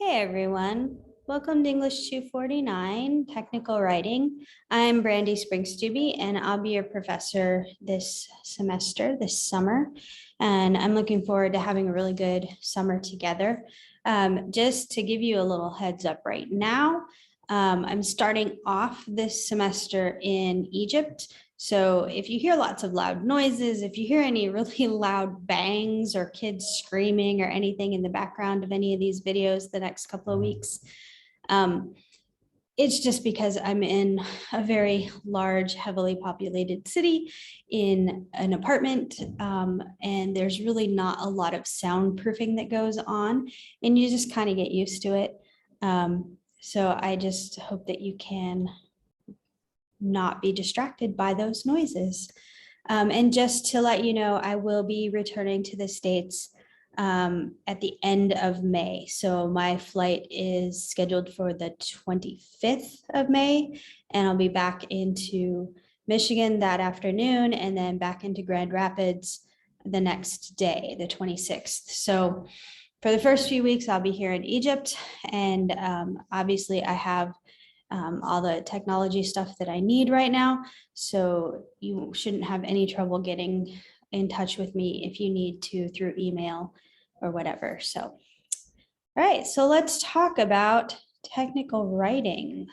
Hey everyone, welcome to English 249, Technical Writing. I'm Brandy Springstube and I'll be your professor this semester, this summer. And I'm looking forward to having a really good summer together. Just to give you a little heads up right now, I'm starting off this semester in Egypt. So if you hear lots of loud noises, if you hear any really loud bangs or kids screaming or anything in the background of any of these videos the next couple of weeks, it's just because I'm in a very large, heavily populated city in an apartment, and there's really not a lot of soundproofing that goes on, and you just kind of get used to it. So I just hope that you can not be distracted by those noises. And just to let you know, I will be returning to the States at the end of May. So my flight is scheduled for the 25th of May, and I'll be back into Michigan that afternoon and then back into Grand Rapids the next day, the 26th. So for the first few weeks, I'll be here in Egypt, and obviously I have all the technology stuff that I need right now. So you shouldn't have any trouble getting in touch with me if you need to through email or whatever. So, all right, so let's talk about technical writing.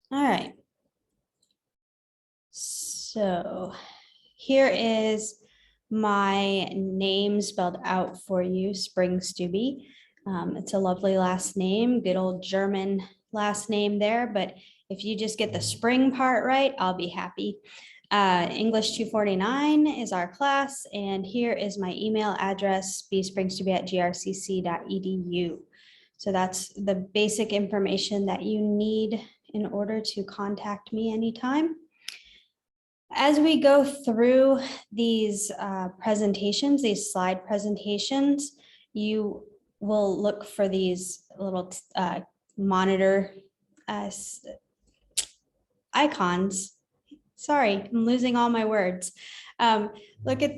All right. So here is my name spelled out for you, Springstube. It's a lovely last name, good old German last name there, but if you just get the spring part right, I'll be happy. English 249 is our class, and here is my email address, bspringstube@grcc.edu. So that's the basic information that you need in order to contact me anytime. As we go through these presentations, these slide presentations, you will look for these little monitor icons. Sorry, I'm losing all my words. Look at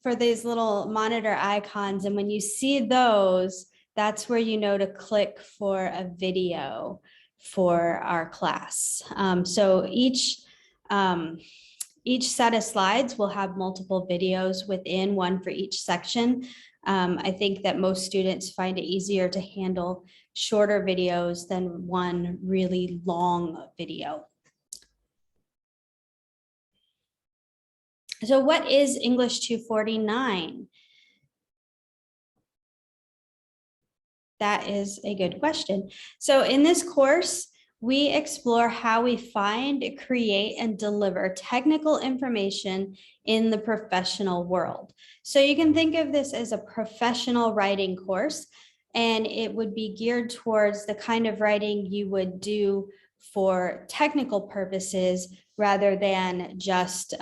for these little monitor icons, and when you see those, that's where you know to click for a video for our class. So each set of slides will have multiple videos within, one for each section. I think that most students find it easier to handle shorter videos than one really long video. So what is English 249? That is a good question. So in this course, we explore how we find, create, and deliver technical information in the professional world. So you can think of this as a professional writing course, and it would be geared towards the kind of writing you would do for technical purposes rather than just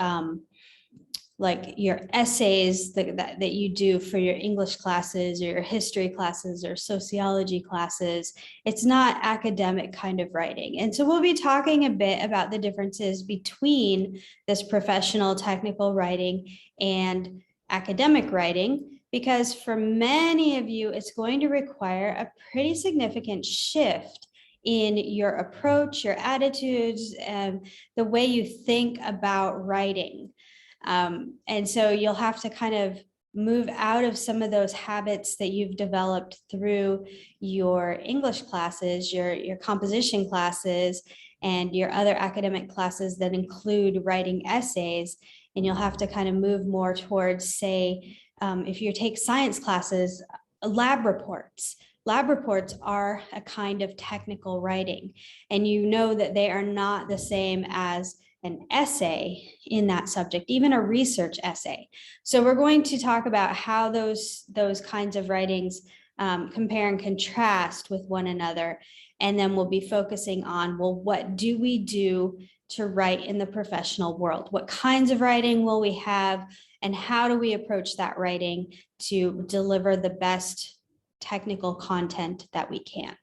like your essays that you do for your English classes or your history classes or sociology classes. It's not academic kind of writing. And so we'll be talking a bit about the differences between this professional technical writing and academic writing, because for many of you, it's going to require a pretty significant shift in your approach, your attitudes, and the way you think about writing. And so you'll have to kind of move out of some of those habits that you've developed through your English classes, your composition classes, and your other academic classes that include writing essays. And you'll have to kind of move more towards, say, if you take science classes, lab reports. Lab reports are a kind of technical writing, and you know that they are not the same as an essay in that subject, even a research essay. So we're going to talk about how those kinds of writings compare and contrast with one another. And then we'll be focusing on, well, what do we do to write in the professional world? What kinds of writing will we have? And how do we approach that writing to deliver the best technical content that we can?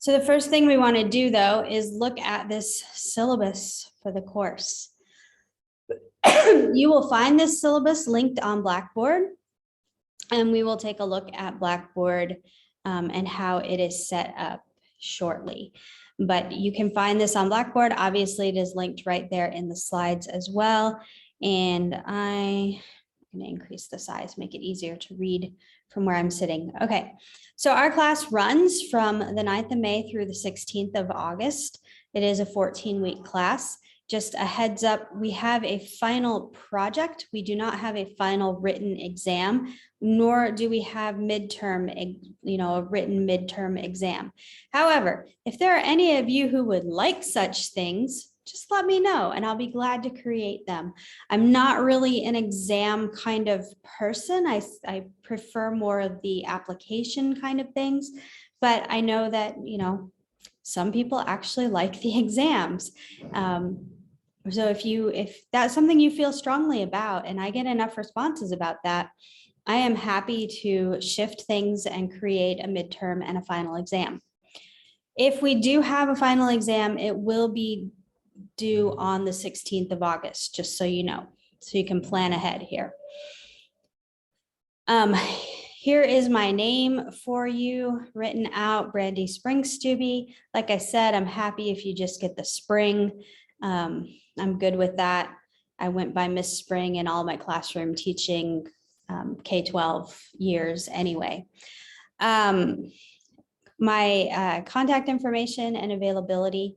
So the first thing we want to do though is look at this syllabus for the course. You will find this syllabus linked on Blackboard, and we will take a look at Blackboard and how it is set up shortly. But you can find this on Blackboard. Obviously, it is linked right there in the slides as well. And I'm going to increase the size, make it easier to read from where I'm sitting. Okay, so our class runs from the 9th of May through the 16th of August. It is a 14-week class. Just a heads up, we have a final project. We do not have a final written exam, nor do we have midterm, a written midterm exam. However, if there are any of you who would like such things, just let me know and I'll be glad to create them. I'm not really an exam kind of person. I prefer more of the application kind of things, but I know that, some people actually like the exams. So if that's something you feel strongly about and I get enough responses about that, I am happy to shift things and create a midterm and a final exam. If we do have a final exam, it will be due on the 16th of August, just so you know, so you can plan ahead here. Here is my name for you written out, Brandy Springstube. Like I said, I'm happy if you just get the Spring. I'm good with that. I went by Miss Spring in all my classroom teaching K-12 years anyway. My contact information and availability.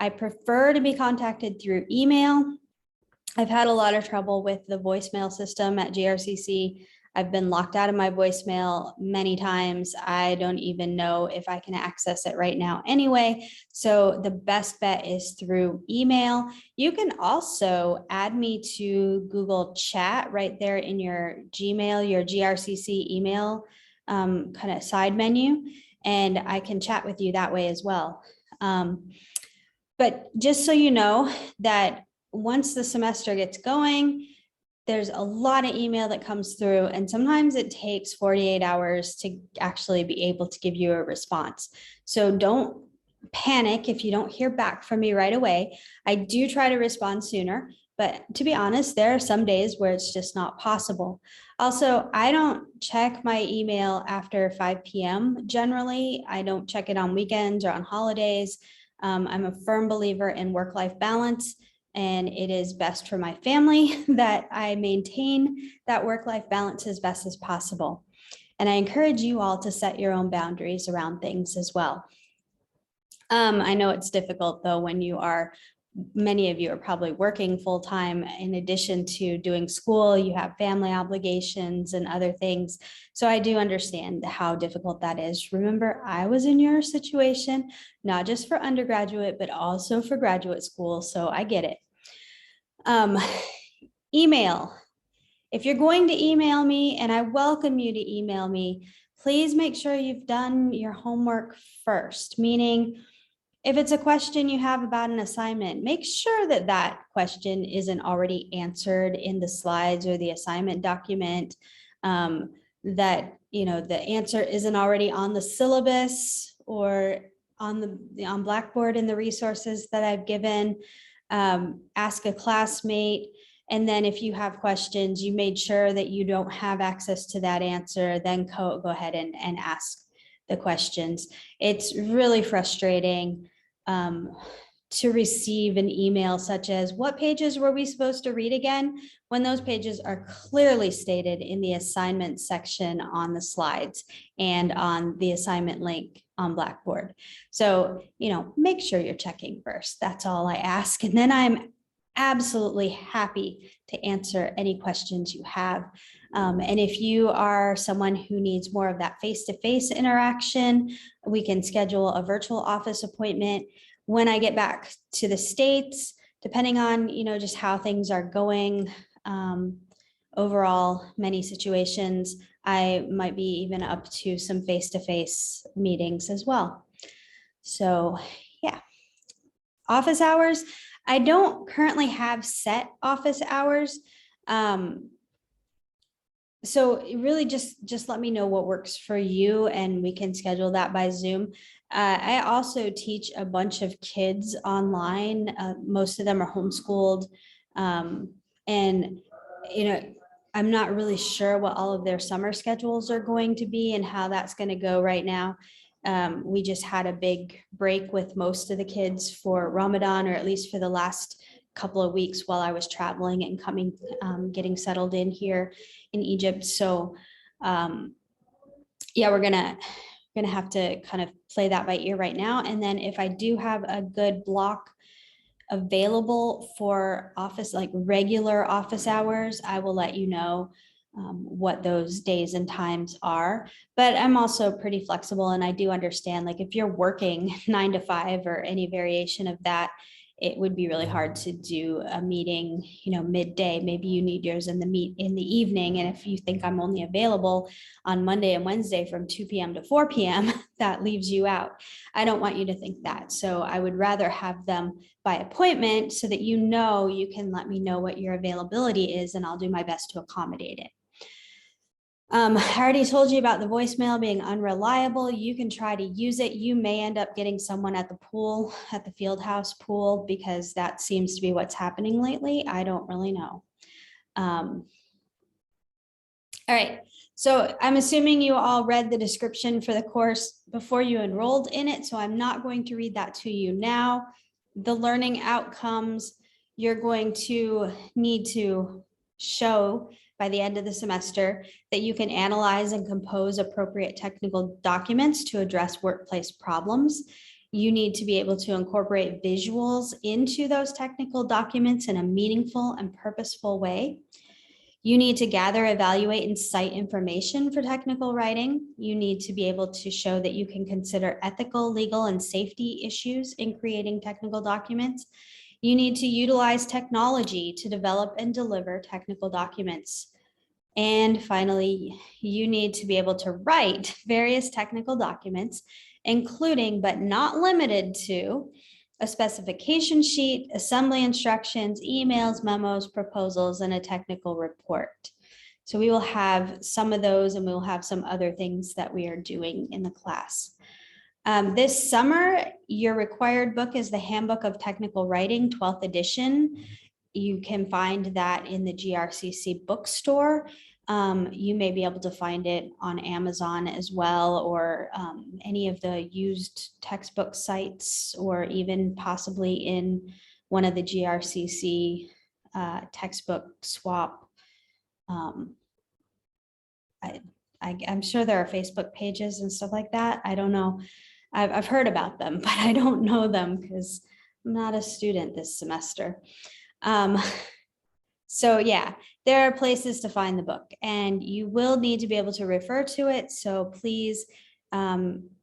I prefer to be contacted through email. I've had a lot of trouble with the voicemail system at GRCC. I've been locked out of my voicemail many times. I don't even know if I can access it right now anyway. So the best bet is through email. You can also add me to Google Chat right there in your Gmail, your GRCC email kind of side menu, and I can chat with you that way as well. But just so you know that once the semester gets going, there's a lot of email that comes through, and sometimes it takes 48 hours to actually be able to give you a response. So don't panic if you don't hear back from me right away. I do try to respond sooner, but to be honest, there are some days where it's just not possible. Also, I don't check my email after 5 p.m. generally. I don't check it on weekends or on holidays. I'm a firm believer in work-life balance, and it is best for my family that I maintain that work-life balance as best as possible. And I encourage you all to set your own boundaries around things as well. I know it's difficult though when many of you are probably working full-time in addition to doing school, you have family obligations and other things. So I do understand how difficult that is. Remember, I was in your situation, not just for undergraduate, but also for graduate school. So I get it. Email. If you're going to email me, and I welcome you to email me, please make sure you've done your homework first, meaning if it's a question you have about an assignment, make sure that that question isn't already answered in the slides or the assignment document, that the answer isn't already on the syllabus or on Blackboard in the resources that I've given. Ask a classmate. And then if you have questions, you made sure that you don't have access to that answer, then go ahead and ask the questions. It's really frustrating to receive an email such as, what pages were we supposed to read again? When those pages are clearly stated in the assignment section on the slides and on the assignment link on Blackboard. So, make sure you're checking first. That's all I ask. And then I'm absolutely happy to answer any questions you have. And if you are someone who needs more of that face-to-face interaction, we can schedule a virtual office appointment. When I get back to the States, depending on, just how things are going, overall, many situations, I might be even up to some face-to-face meetings as well. So yeah, office hours. I don't currently have set office hours. So really just let me know what works for you and we can schedule that by Zoom. I also teach a bunch of kids online. Most of them are homeschooled. And, you know, I'm not really sure what all of their summer schedules are going to be and how that's going to go right now. We just had a big break with most of the kids for Ramadan, or at least for the last couple of weeks while I was traveling and coming, getting settled in here in Egypt. So yeah, we're gonna have to kind of play that by ear right now. And then if I do have a good block available for office, like regular office hours, I will let you know what those days and times are. But I'm also pretty flexible, and I do understand, like, if you're working 9 to 5 or any variation of that, it would be really hard to do a meeting, midday. Maybe you need yours in the evening. And if you think I'm only available on Monday and Wednesday from 2 p.m. to 4 p.m., that leaves you out. I don't want you to think that. So I would rather have them by appointment so that you can let me know what your availability is, and I'll do my best to accommodate it. I already told you about the voicemail being unreliable. You can try to use it. You may end up getting someone at the pool, at the field house pool, because that seems to be what's happening lately. I don't really know. All right. So I'm assuming you all read the description for the course before you enrolled in it. So I'm not going to read that to you now. The learning outcomes, you're going to need to show by the end of the semester that you can analyze and compose appropriate technical documents to address workplace problems. You need to be able to incorporate visuals into those technical documents in a meaningful and purposeful way. You need to gather, evaluate, and cite information for technical writing. You need to be able to show that you can consider ethical, legal, and safety issues in creating technical documents. You need to utilize technology to develop and deliver technical documents. And finally, you need to be able to write various technical documents, including but not limited to a specification sheet, assembly instructions, emails, memos, proposals, and a technical report. So we will have some of those, and we will have some other things that we are doing in the class. This summer, your required book is the Handbook of Technical Writing, 12th edition. You can find that in the GRCC bookstore. You may be able to find it on Amazon as well, or any of the used textbook sites, or even possibly in one of the GRCC textbook swap. I'm sure there are Facebook pages and stuff like that. I don't know. I've heard about them, but I don't know them because I'm not a student this semester. So yeah, there are places to find the book, and you will need to be able to refer to it. So please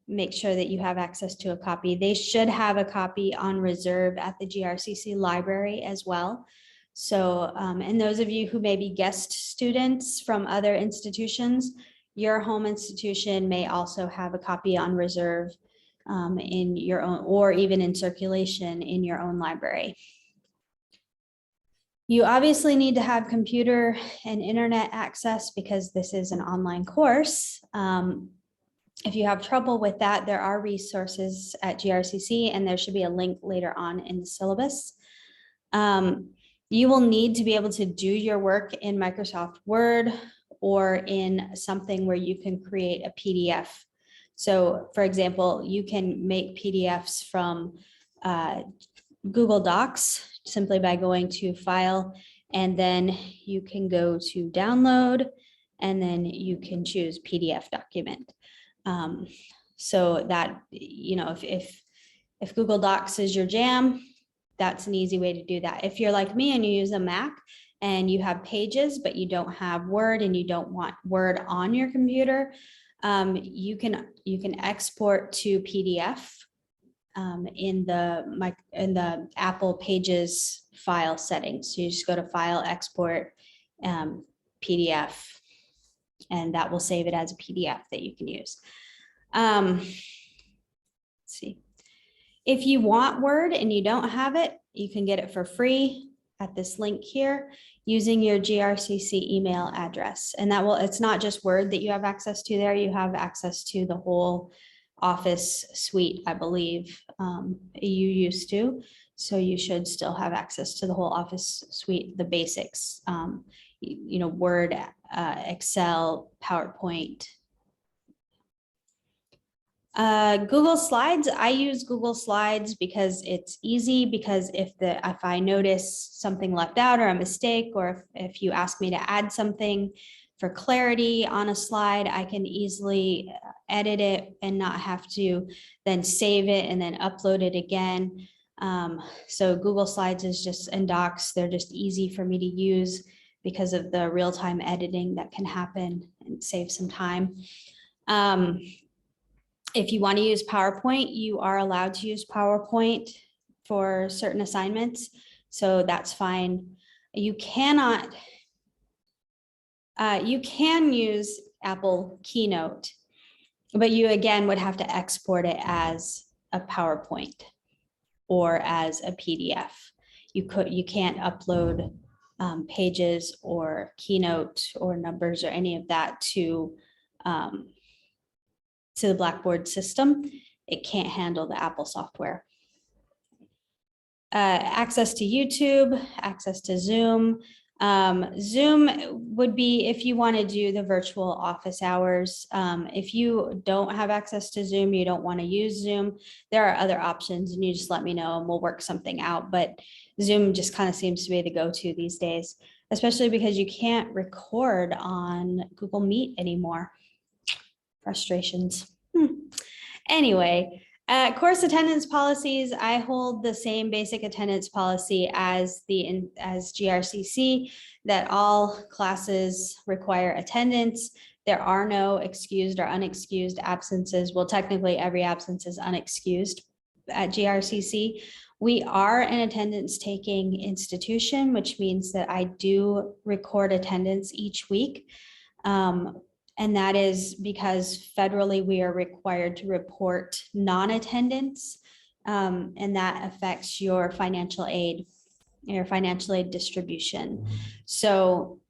make sure that you have access to a copy. They should have a copy on reserve at the GRCC library as well. So, and those of you who may be guest students from other institutions, your home institution may also have a copy on reserve in your own, or even in circulation in your own library. You obviously need to have computer and internet access because this is an online course. If you have trouble with that, there are resources at GRCC, and there should be a link later on in the syllabus. You will need to be able to do your work in Microsoft Word or in something where you can create a PDF. So for example, you can make PDFs from Google Docs simply by going to File, and then you can go to Download, and then you can choose PDF document. So that, if Google Docs is your jam, that's an easy way to do that. If you're like me and you use a Mac and you have Pages, but you don't have Word and you don't want Word on your computer, you can export to PDF in the Apple Pages file settings. So you just go to File, Export, PDF, and that will save it as a PDF that you can use. Let's see. If you want Word and you don't have it, you can get it for free. at this link here using your GRCC email address. And that will, it's not just Word that you have access to there, you have access to the whole Office suite, I believe you used to. So you should still have access to the whole Office suite, the basics, you know, Word, Excel, PowerPoint. Google Slides, I use Google Slides because it's easy, because if I notice something left out or a mistake, or if you ask me to add something for clarity on a slide, I can easily edit it and not have to then save it and then upload it again. So Google Slides is just, and Docs, they're just easy for me to use because of the real-time editing that can happen and save some time. If you want to use PowerPoint, you are allowed to use PowerPoint for certain assignments, so that's fine. You cannot, you can use Apple Keynote, but you again would have to export it as a PowerPoint or as a PDF. You can't upload pages or Keynote or numbers or any of that to the Blackboard system. It can't handle the Apple software. Access to YouTube, access to Zoom. Zoom would be if you want to do the virtual office hours. If you don't have access to Zoom, you don't want to use Zoom, there are other options, and you just let me know and we'll work something out. But Zoom just kind of seems to be the go-to these days, especially because you can't record on Google Meet anymore. Frustrations. Anyway, course attendance policies, I hold the same basic attendance policy as GRCC, that all classes require attendance. There are no excused or unexcused absences. Well, technically every absence is unexcused at GRCC. We are an attendance taking institution, which means that I do record attendance each week. And that is because federally we are required to report non-attendance, and that affects your financial aid distribution. So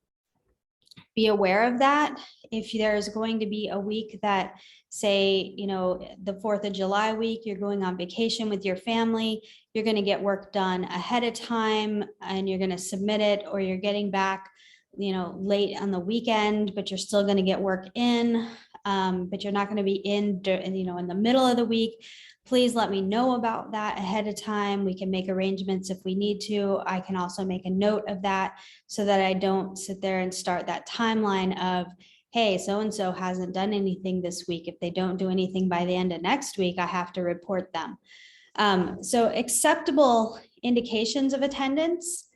be aware of that. If there's going to be a week that, say, you know, the 4th of July week, you're going on vacation with your family, you're going to get work done ahead of time and you're going to submit it, or you're getting back, you know, late on the weekend, but you're still going to get work in, but you're not going to be in, you know, in the middle of the week. Please let me know about that ahead of time. We can make arrangements if we need to. I can also make a note of that so that I don't sit there and start that timeline of, hey, so-and-so hasn't done anything this week. If they don't do anything by the end of next week, I have to report them. So acceptable indications of attendance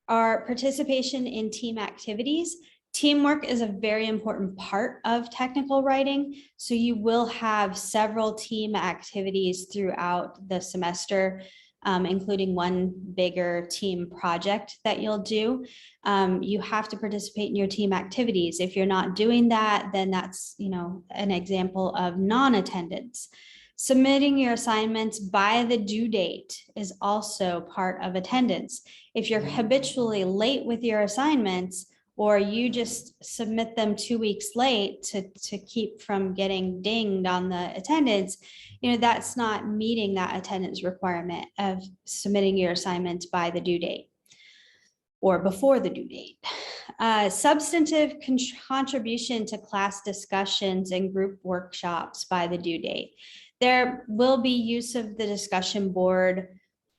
are participation in team activities. Teamwork is a very important part of technical writing. So you will have several team activities throughout the semester, including one bigger team project that you'll do. You have to participate in your team activities. If you're not doing that, then that's, you know, an example of non-attendance. Submitting your assignments by the due date is also part of attendance. If you're habitually late with your assignments, or you just submit them 2 weeks late to keep from getting dinged on the attendance, you know, that's not meeting that attendance requirement of submitting your assignments by the due date or before the due date. Substantive contribution to class discussions and group workshops by the due date. There will be use of the discussion board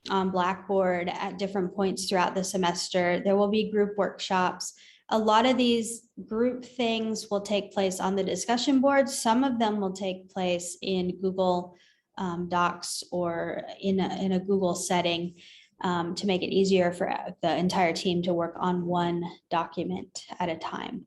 on Blackboard at different points throughout the semester. There will be group workshops. A lot of these group things will take place on the discussion board. Some of them will take place in Google Docs or in a Google setting to make it easier for the entire team to work on one document at a time.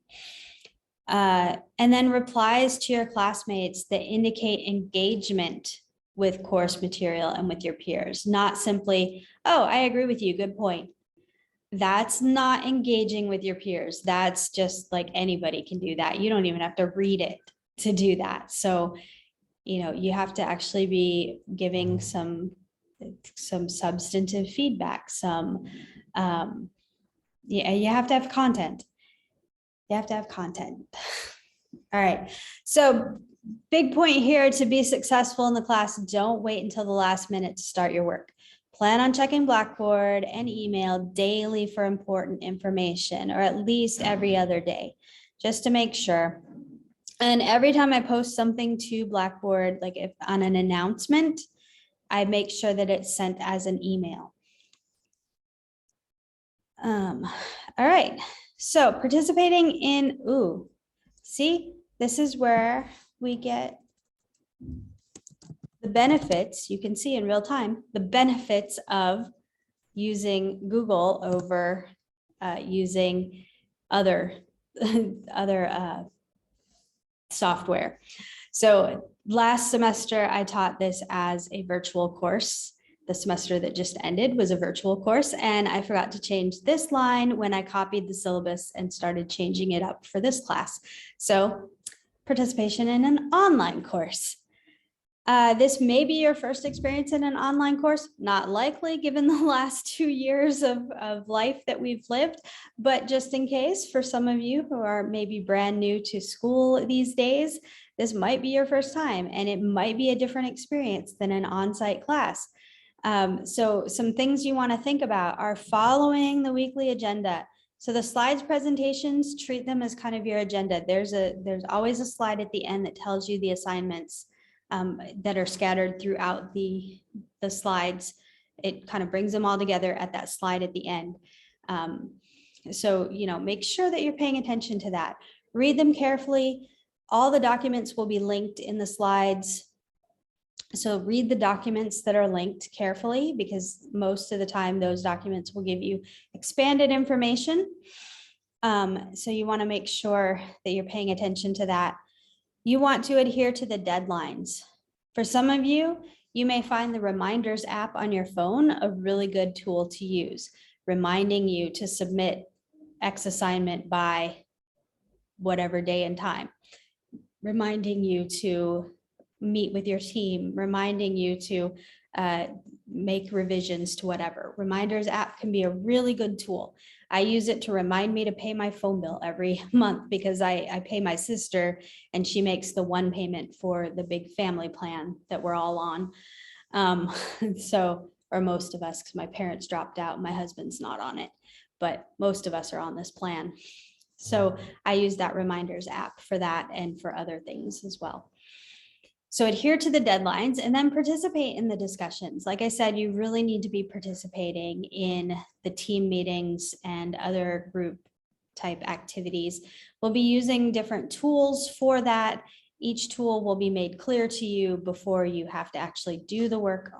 And then replies to your classmates that indicate engagement with course material and with your peers, not simply, oh, I agree with you, good point. That's not engaging with your peers. That's just like anybody can do that. You don't even have to read it to do that. So, you know, you have to actually be giving some some substantive feedback, yeah, you have to have content. You have to have content. All right. So big point here: to be successful in the class, don't wait until the last minute to start your work. Plan on checking Blackboard and email daily for important information, or at least every other day, just to make sure. And every time I post something to Blackboard, like if on an announcement, I make sure that it's sent as an email. All right. So participating in, see, this is where we get the benefits. You can see in real time the benefits of using Google over using other software. So last semester I taught this as a virtual course. The semester that just ended was a virtual course, and I forgot to change this line when I copied the syllabus and started changing it up for this class. So participation in an online course. This may be your first experience in an online course, not likely given the last 2 years of life that we've lived, but just in case, for some of you who are maybe brand new to school these days, this might be your first time, and it might be a different experience than an on-site class. So some things you want to think about are following the weekly agenda. So the slides presentations, treat them as kind of your agenda. There's always a slide at the end that tells you the assignments that are scattered throughout the slides. It kind of brings them all together at that slide at the end. So, make sure that you're paying attention to that. Read them carefully. All the documents will be linked in the slides. So read the documents that are linked carefully, because most of the time those documents will give you expanded information. So you want to make sure that you're paying attention to that. You want to adhere to the deadlines. For some of you, you may find the Reminders app on your phone a really good tool to use, reminding you to submit X assignment by whatever day and time, reminding you to meet with your team, reminding you to make revisions to whatever. Reminders app can be a really good tool. I use it to remind me to pay my phone bill every month, because I pay my sister and she makes the one payment for the big family plan that we're all on. Or most of us, because my parents dropped out, my husband's not on it, but most of us are on this plan. So I use that Reminders app for that and for other things as well. So adhere to the deadlines and then participate in the discussions. Like I said, you really need to be participating in the team meetings and other group type activities. We'll be using different tools for that. Each tool will be made clear to you before you have to actually do the work.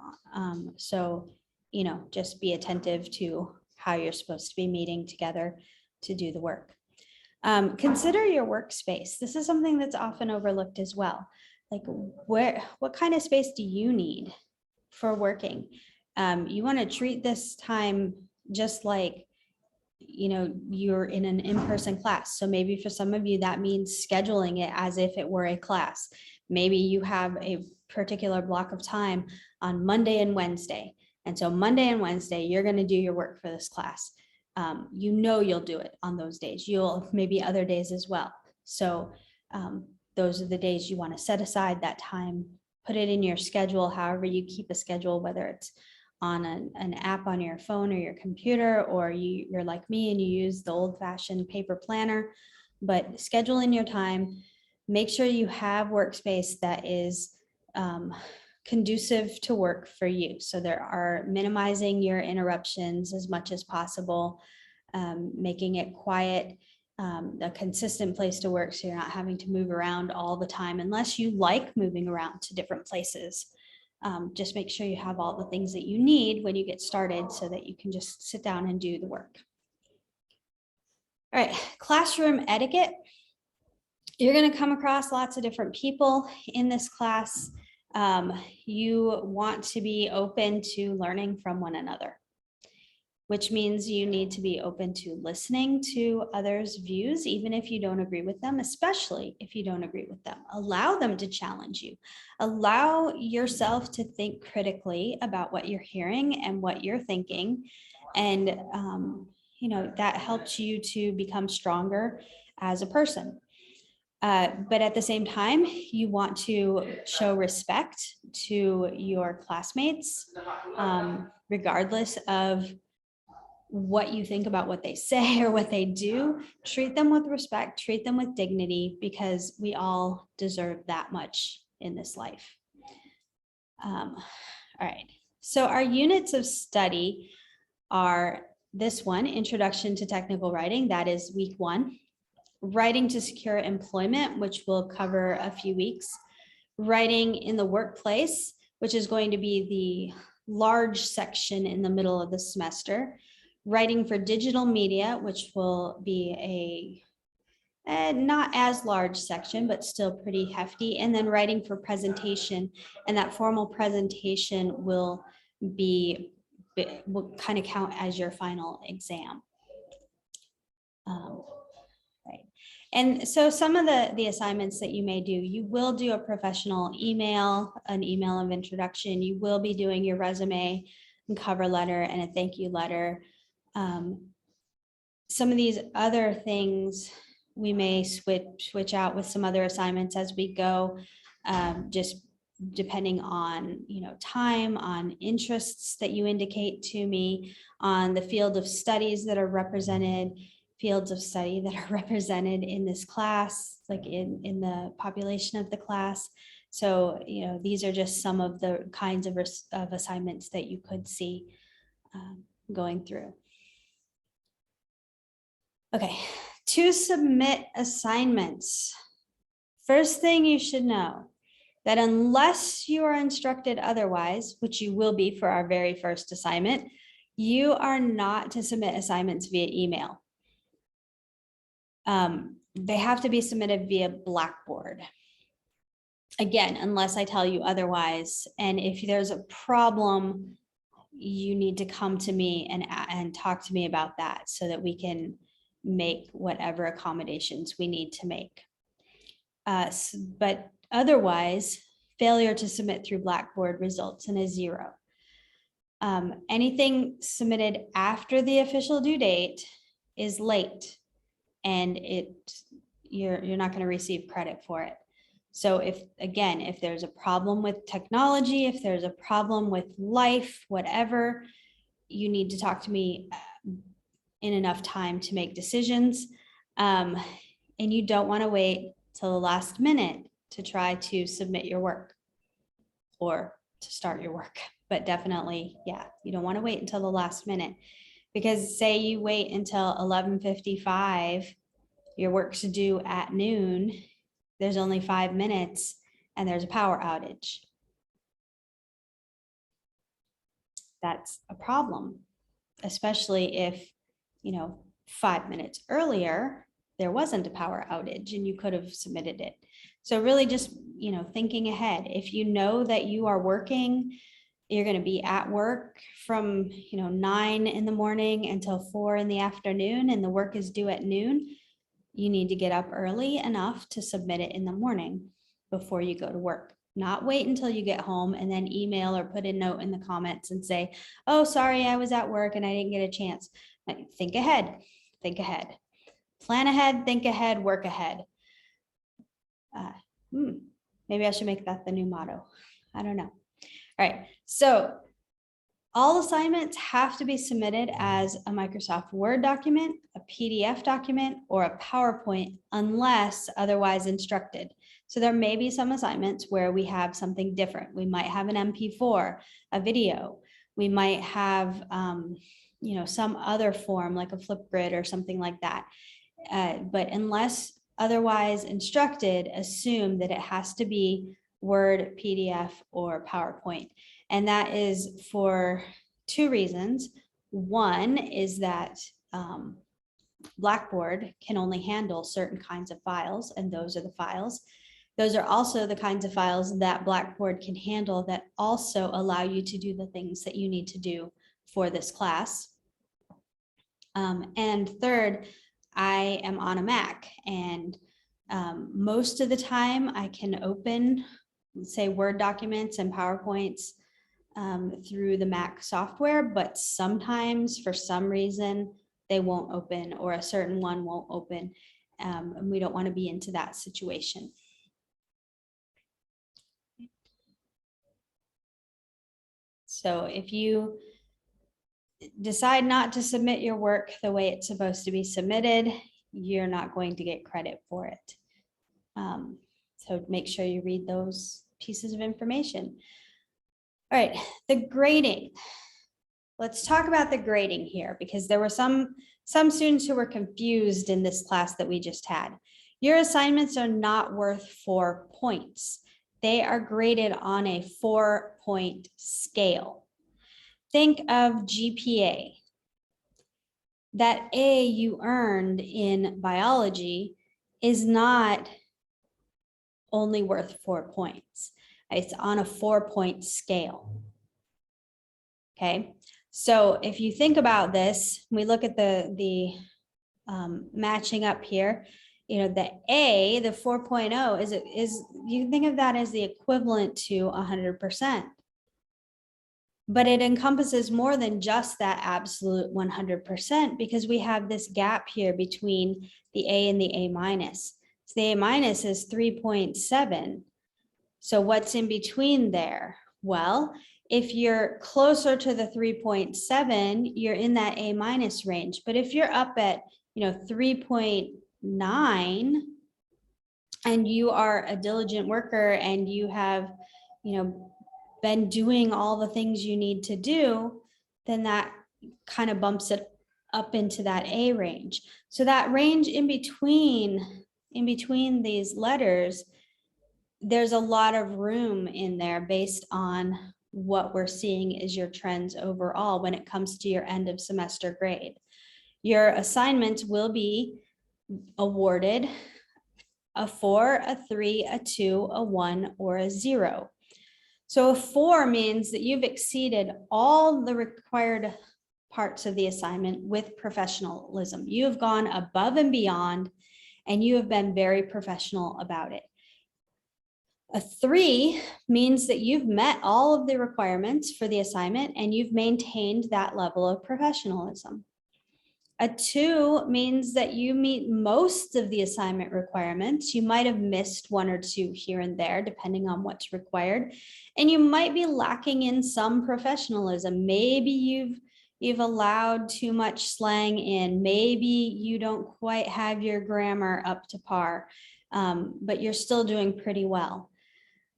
So, just be attentive to how you're supposed to be meeting together to do the work. Consider your workspace. This is something that's often overlooked as well. Like what kind of space do you need for working? You want to treat this time just like, you're in an in-person class. So maybe for some of you, that means scheduling it as if it were a class. Maybe you have a particular block of time on Monday and Wednesday. And so Monday and Wednesday, you're going to do your work for this class. You'll do it on those days. You'll maybe other days as well. So those are the days you want to set aside that time, put it in your schedule, however you keep a schedule, whether it's on an app on your phone or your computer, or you're like me and you use the old-fashioned paper planner. But schedule in your time. Make sure you have workspace that is conducive to work for you. So there are minimizing your interruptions as much as possible, making it quiet, a consistent place to work, so you're not having to move around all the time unless you like moving around to different places. Just make sure you have all the things that you need when you get started so that you can just sit down and do the work. All right, classroom etiquette. You're going to come across lots of different people in this class. You want to be open to learning from one another. which means you need to be open to listening to others' views, even if you don't agree with them, especially if you don't agree with them. Allow them to challenge you. Allow yourself to think critically about what you're hearing and what you're thinking. And, that helps you to become stronger as a person. But at the same time, you want to show respect to your classmates, regardless of what you think about what they say or what they do. Treat them with respect, treat them with dignity, because we all deserve that much in this life. All right, so our units of study are this one, Introduction to Technical Writing, that is week 1. Writing to Secure Employment, which will cover a few weeks. Writing in the Workplace, which is going to be the large section in the middle of the semester. Writing for Digital Media, which will be a not as large section, but still pretty hefty. And then writing for Presentation, and that formal presentation will kind of count as your final exam. Right. And so some of the assignments that you may do, you will do a professional email, an email of introduction. You will be doing your resume and cover letter and a thank you letter. Some of these other things we may switch out with some other assignments as we go, just depending on time, on interests that you indicate to me, on the field of studies that are represented, fields of study that are represented in this class, like in the population of the class. So, these are just some of the kinds of assignments that you could see going through. Okay, to submit assignments. First thing you should know, that unless you are instructed otherwise, which you will be for our very first assignment, you are not to submit assignments via email. They have to be submitted via Blackboard. Again, unless I tell you otherwise. And if there's a problem, you need to come to me and talk to me about that so that we can make whatever accommodations we need to make. But otherwise, failure to submit through Blackboard results in a 0. Anything submitted after the official due date is late, and you're not going to receive credit for it. So if there's a problem with technology, if there's a problem with life, whatever, you need to talk to me in enough time to make decisions. And you don't want to wait till the last minute to try to submit your work or to start your work. But definitely, you don't want to wait until the last minute, because say you wait until 11:55, your work's due at noon, there's only 5 minutes and there's a power outage. That's a problem, especially if 5 minutes earlier, there wasn't a power outage and you could have submitted it. So really just, thinking ahead. If you know that you are working, you're going to be at work from, 9 in the morning until 4 in the afternoon, and the work is due at noon, you need to get up early enough to submit it in the morning before you go to work. Not wait until you get home and then email or put a note in the comments and say, oh, sorry, I was at work and I didn't get a chance. Think ahead, plan ahead, think ahead, work ahead. Maybe I should make that the new motto. I don't know. All right, so all assignments have to be submitted as a Microsoft Word document, a PDF document, or a PowerPoint unless otherwise instructed. So there may be some assignments where we have something different. We might have an MP4, a video. We might have some other form like a Flipgrid or something like that. But unless otherwise instructed, assume that it has to be Word, PDF, or PowerPoint. And that is for 2 reasons. One is that Blackboard can only handle certain kinds of files, and those are the files. Those are also the kinds of files that Blackboard can handle that also allow you to do the things that you need to do for this class. And third, I am on a Mac, and most of the time I can open, say, Word documents and PowerPoints through the Mac software, but sometimes for some reason they won't open, or a certain one won't open, and we don't want to be into that situation. So if you decide not to submit your work the way it's supposed to be submitted, you're not going to get credit for it. So make sure you read those pieces of information. All right, the grading. Let's talk about the grading here, because there were some students who were confused in this class that we just had. Your assignments are not worth 4 points. They are graded on a 4-point scale. Think of GPA. That A you earned in biology is not only worth 4 points. It's on a 4-point scale. Okay, so if you think about this, we look at the matching up here. You know, the A, the 4.0 is you can think of that as the equivalent to 100%. But it encompasses more than just that absolute 100%, because we have this gap here between the A and the A minus. So the A minus is 3.7. So what's in between there? Well, if you're closer to the 3.7, you're in that A minus range. But if you're up at, 3.9, and you are a diligent worker and you have, been doing all the things you need to do, then that kind of bumps it up into that A range. So that range in between these letters, there's a lot of room in there based on what we're seeing is your trends overall when it comes to your end of semester grade. Your assignments will be awarded a 4, a 3, a 2, a 1, or a 0. So a 4 means that you've exceeded all the required parts of the assignment with professionalism. You have gone above and beyond, and you have been very professional about it. A 3 means that you've met all of the requirements for the assignment and you've maintained that level of professionalism. A 2 means that you meet most of the assignment requirements. You might have missed 1 or 2 here and there, depending on what's required. And you might be lacking in some professionalism. Maybe you've allowed too much slang in. Maybe you don't quite have your grammar up to par, but you're still doing pretty well.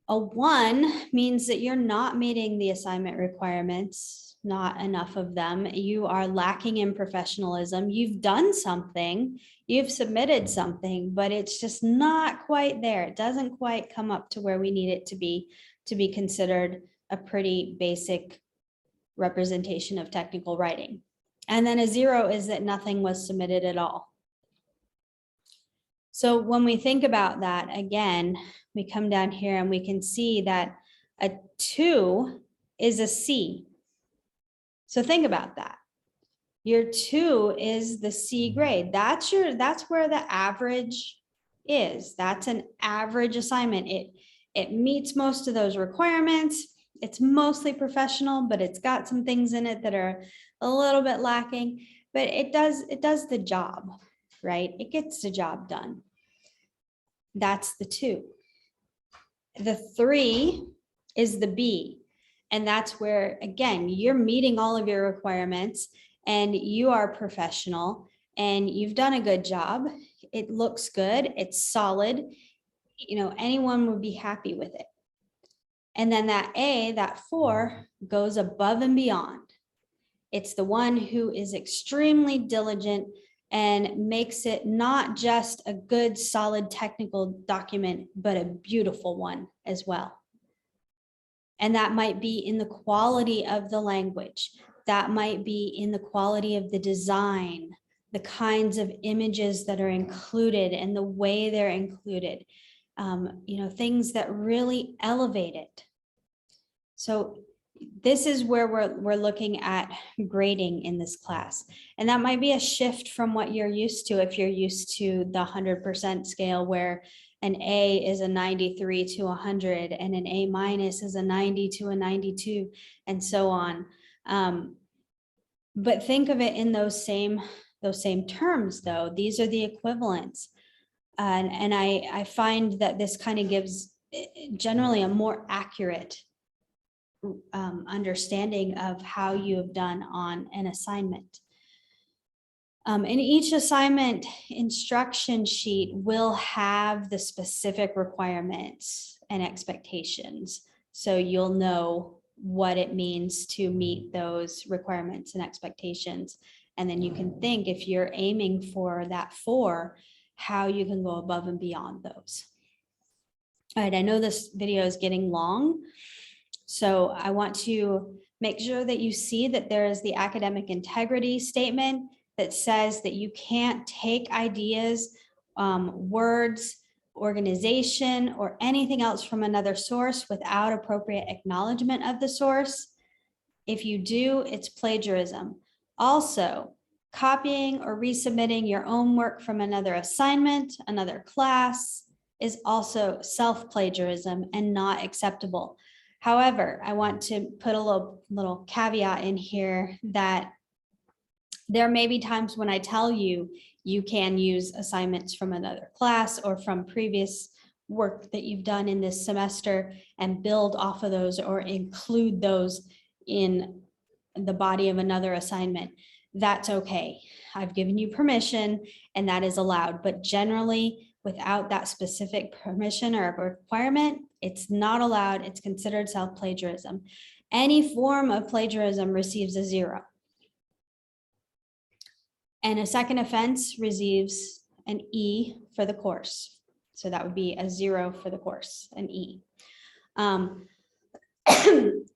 A 1 means that you're not meeting the assignment requirements, not enough of them. You are lacking in professionalism. You've done something, you've submitted something, but it's just not quite there. It doesn't quite come up to where we need it to be considered a pretty basic representation of technical writing. And then a 0 is that nothing was submitted at all. So when we think about that, again, we come down here and we can see that a 2 is a C. So think about that. Your 2 is the C grade. That's where the average is. That's an average assignment. It meets most of those requirements. It's mostly professional, but it's got some things in it that are a little bit lacking, but it does the job, right? It gets the job done. That's the 2. The 3 is the B. And that's where, again, you're meeting all of your requirements and you are professional and you've done a good job. It looks good. It's solid. Anyone would be happy with it. And then that A, that 4, goes above and beyond. It's the one who is extremely diligent and makes it not just a good, solid technical document, but a beautiful one as well. And that might be in the quality of the language. That might be in the quality of the design, the kinds of images that are included and the way they're included, things that really elevate it. So this is where we're looking at grading in this class. And that might be a shift from what you're used to if you're used to the 100% scale, where an A is a 93 to 100 and an A minus is a 90 to a 92 and so on. But think of it in those same terms though. These are the equivalents. And I find that this kind of gives generally a more accurate understanding of how you have done on an assignment. And each assignment instruction sheet will have the specific requirements and expectations. So you'll know what it means to meet those requirements and expectations. And then you can think, if you're aiming for that 4, how you can go above and beyond those. All right, I know this video is getting long, so I want to make sure that you see that there is the academic integrity statement that says that you can't take ideas, words, organization, or anything else from another source without appropriate acknowledgement of the source. If you do, it's plagiarism. Also, copying or resubmitting your own work from another assignment, another class, is also self-plagiarism and not acceptable. However, I want to put a little caveat in here that there may be times when I tell you you can use assignments from another class or from previous work that you've done in this semester and build off of those or include those in the body of another assignment. That's okay. I've given you permission and that is allowed, but generally without that specific permission or requirement, it's not allowed. It's considered self-plagiarism. Any form of plagiarism receives a 0. And a second offense receives an E for the course. So that would be a 0 for the course, an E.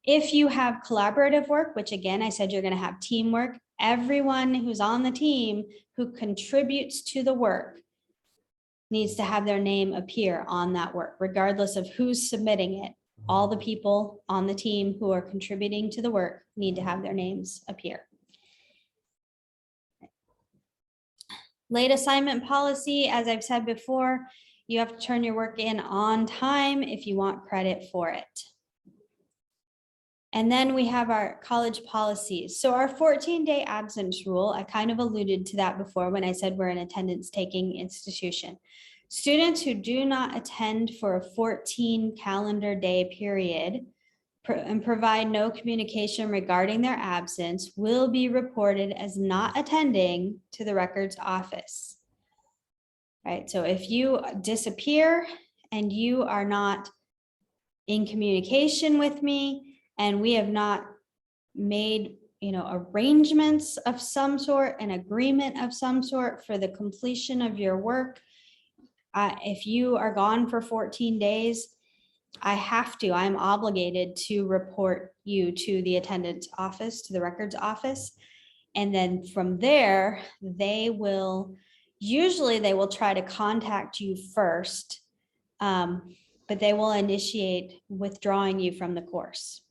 If you have collaborative work, which again, I said you're going to have teamwork, everyone who's on the team who contributes to the work needs to have their name appear on that work, regardless of who's submitting it. All the people on the team who are contributing to the work need to have their names appear. Late assignment policy, as I've said before, you have to turn your work in on time if you want credit for it. And then we have our college policies. So our 14-day absence rule, I kind of alluded to that before when I said we're an attendance taking institution. Students who do not attend for a 14 calendar day period and provide no communication regarding their absence will be reported as not attending to the records office. Right, so if you disappear and you are not in communication with me, and we have not made, arrangements of some sort, an agreement of some sort for the completion of your work, if you are gone for 14 days, I'm obligated to report you to the attendance office, to the records office. And then from there, usually they will try to contact you first, but they will initiate withdrawing you from the course.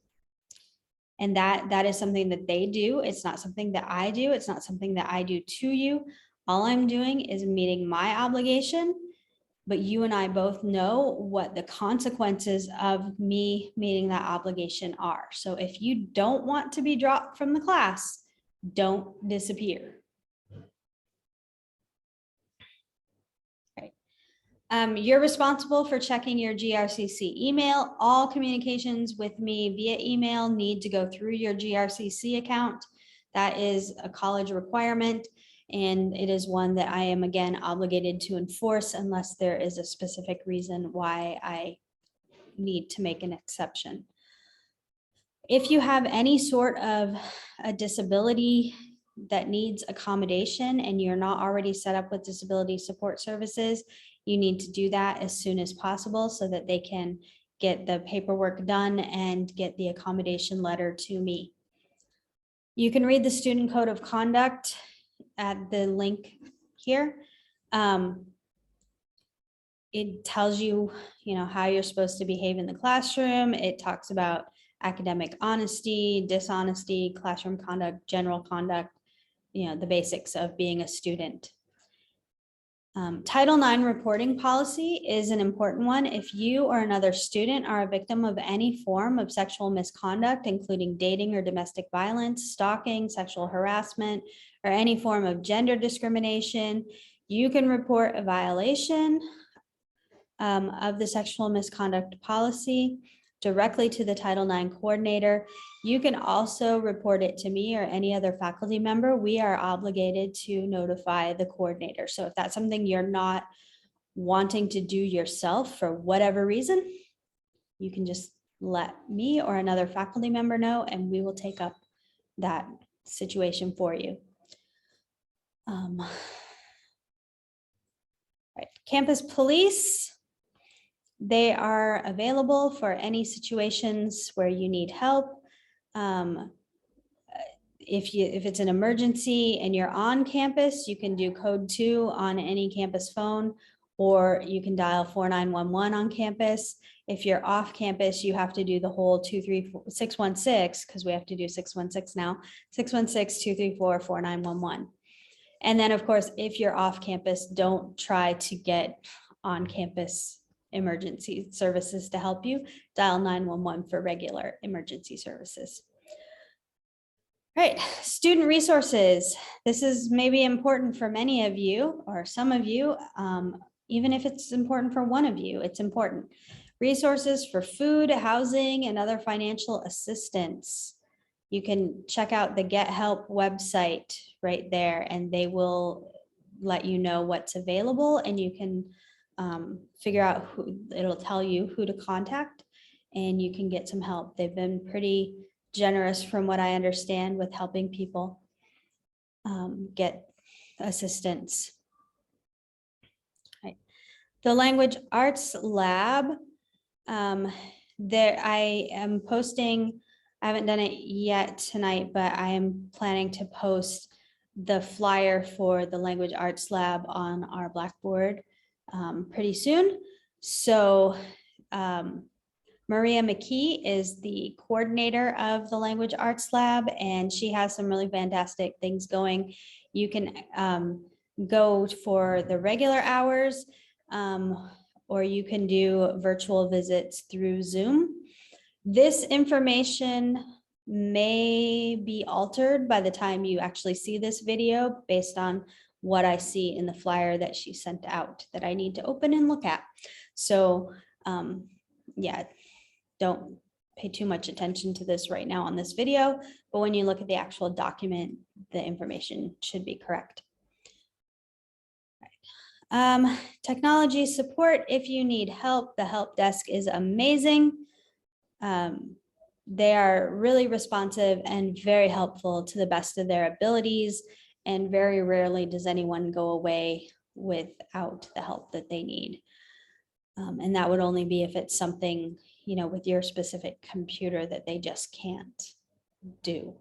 And that is something that they do. It's not something that I do. It's not something that I do to you. All I'm doing is meeting my obligation, but you and I both know what the consequences of me meeting that obligation are. So if you don't want to be dropped from the class, don't disappear. You're responsible for checking your GRCC email. All communications with me via email need to go through your GRCC account. That is a college requirement, and it is one that I am, again, obligated to enforce unless there is a specific reason why I need to make an exception. If you have any sort of a disability that needs accommodation and you're not already set up with disability support services, you need to do that as soon as possible so that they can get the paperwork done and get the accommodation letter to me. You can read the student code of conduct at the link here. It tells you, how you're supposed to behave in the classroom. It talks about academic honesty, dishonesty, classroom conduct, general conduct, the basics of being a student. Title IX reporting policy is an important one. If you or another student are a victim of any form of sexual misconduct, including dating or domestic violence, stalking, sexual harassment, or any form of gender discrimination, you can report a violation of the sexual misconduct policy directly to the Title IX coordinator. You can also report it to me or any other faculty member. We are obligated to notify the coordinator. So if that's something you're not wanting to do yourself for whatever reason, you can just let me or another faculty member know, and we will take up that situation for you. Right. Campus police. They are available for any situations where you need help. If it's an emergency and you're on campus, you can do code 2 on any campus phone, or you can dial 4911 on campus. If you're off campus, you have to do the whole 616, because we have to do 616 now, 616-234-4911. And then, of course, if you're off campus, don't try to get on campus emergency services to help you. Dial 911 for regular emergency services. Right, student resources. This is maybe important for many of you or some of you, even if it's important for one of you, it's important. Resources for food, housing, and other financial assistance. You can check out the Get Help website right there, and they will let you know what's available, and you can figure out who, it'll tell you who to contact, and you can get some help. They've been pretty generous, from what I understand, with helping people get assistance. Right. The Language Arts Lab, there I am posting, I haven't done it yet tonight, but I am planning to post the flyer for the Language Arts Lab on our Blackboard pretty soon. So Maria McKee is the coordinator of the Language Arts Lab, and she has some really fantastic things going. You can go for the regular hours, or you can do virtual visits through Zoom. This information may be altered by the time you actually see this video based on what I see in the flyer that she sent out that I need to open and look at. So yeah, don't pay too much attention to this right now on this video, but when you look at the actual document, the information should be correct. Right. Technology support, if you need help, the help desk is amazing. They are really responsive and very helpful to the best of their abilities, and very rarely does anyone go away without the help that they need. And that would only be if it's something, with your specific computer that they just can't do.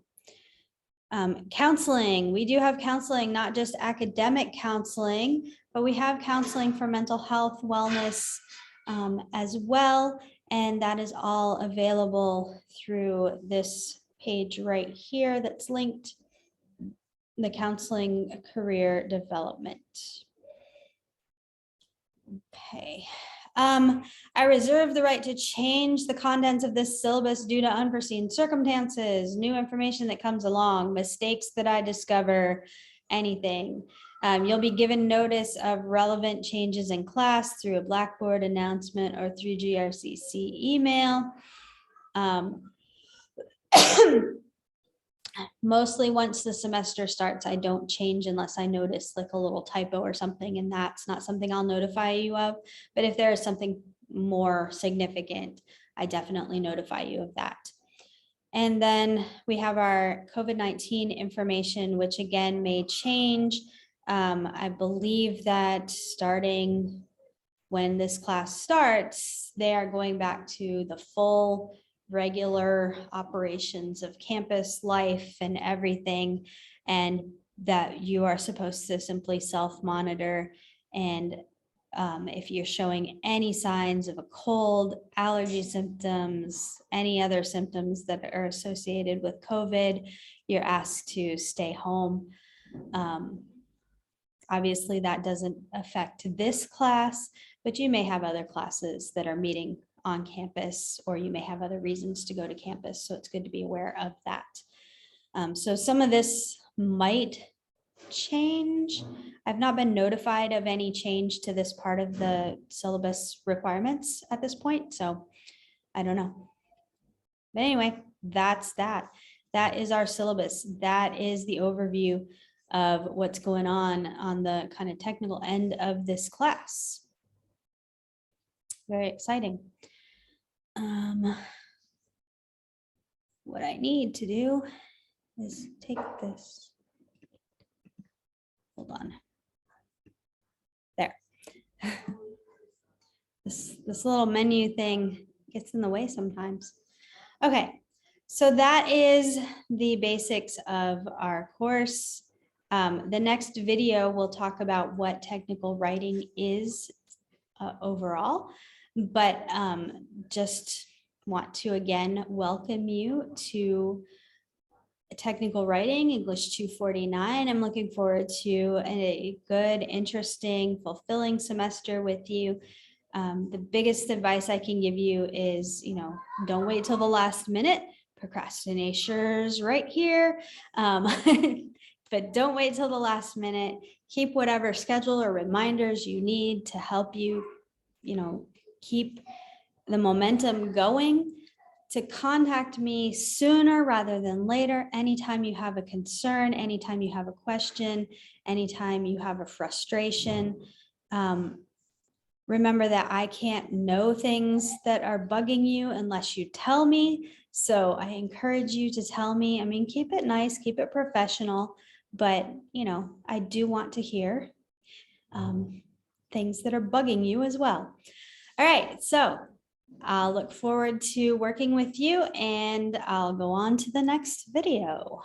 Counseling, we do have counseling, not just academic counseling, but we have counseling for mental health, wellness as well. And that is all available through this page right here that's linked, the Counseling Career Development. Okay. I reserve the right to change the contents of this syllabus due to unforeseen circumstances, new information that comes along, mistakes that I discover, anything. You'll be given notice of relevant changes in class through a Blackboard announcement or through GRCC email. Mostly once the semester starts, I don't change unless I notice like a little typo or something, and that's not something I'll notify you of. But if there is something more significant, I definitely notify you of that. And then we have our COVID-19 information, which again may change. I believe that starting when this class starts, they are going back to the full regular operations of campus life and everything, and that you are supposed to simply self-monitor and If you're showing any signs of a cold, allergy symptoms, any other symptoms that are associated with COVID, you're asked to stay home. Obviously, that doesn't affect this class, but you may have other classes that are meeting on campus, or you may have other reasons to go to campus. So it's good to be aware of that. So some of this might change. I've not been notified of any change to this part of the syllabus requirements at this point, so I don't know. But anyway, that's that. That is our syllabus. That is the overview of what's going on the kind of technical end of this class. Very exciting. What I need to do is take this. Hold on. There. This little menu thing gets in the way sometimes. Okay, so that is the basics of our course. The next video will talk about what technical writing is overall, but just want to again welcome you to technical writing, English 249. I'm looking forward to a good, interesting, fulfilling semester with you. The biggest advice I can give you is, don't wait till the last minute. Procrastination's right here. But don't wait till the last minute. Keep whatever schedule or reminders you need to help you, keep the momentum going. To contact me sooner rather than later, anytime you have a concern, anytime you have a question, anytime you have a frustration. Remember that I can't know things that are bugging you unless you tell me. So I encourage you to tell me. I mean, keep it nice, keep it professional, but I do want to hear things that are bugging you as well. All right, so I'll look forward to working with you, and I'll go on to the next video.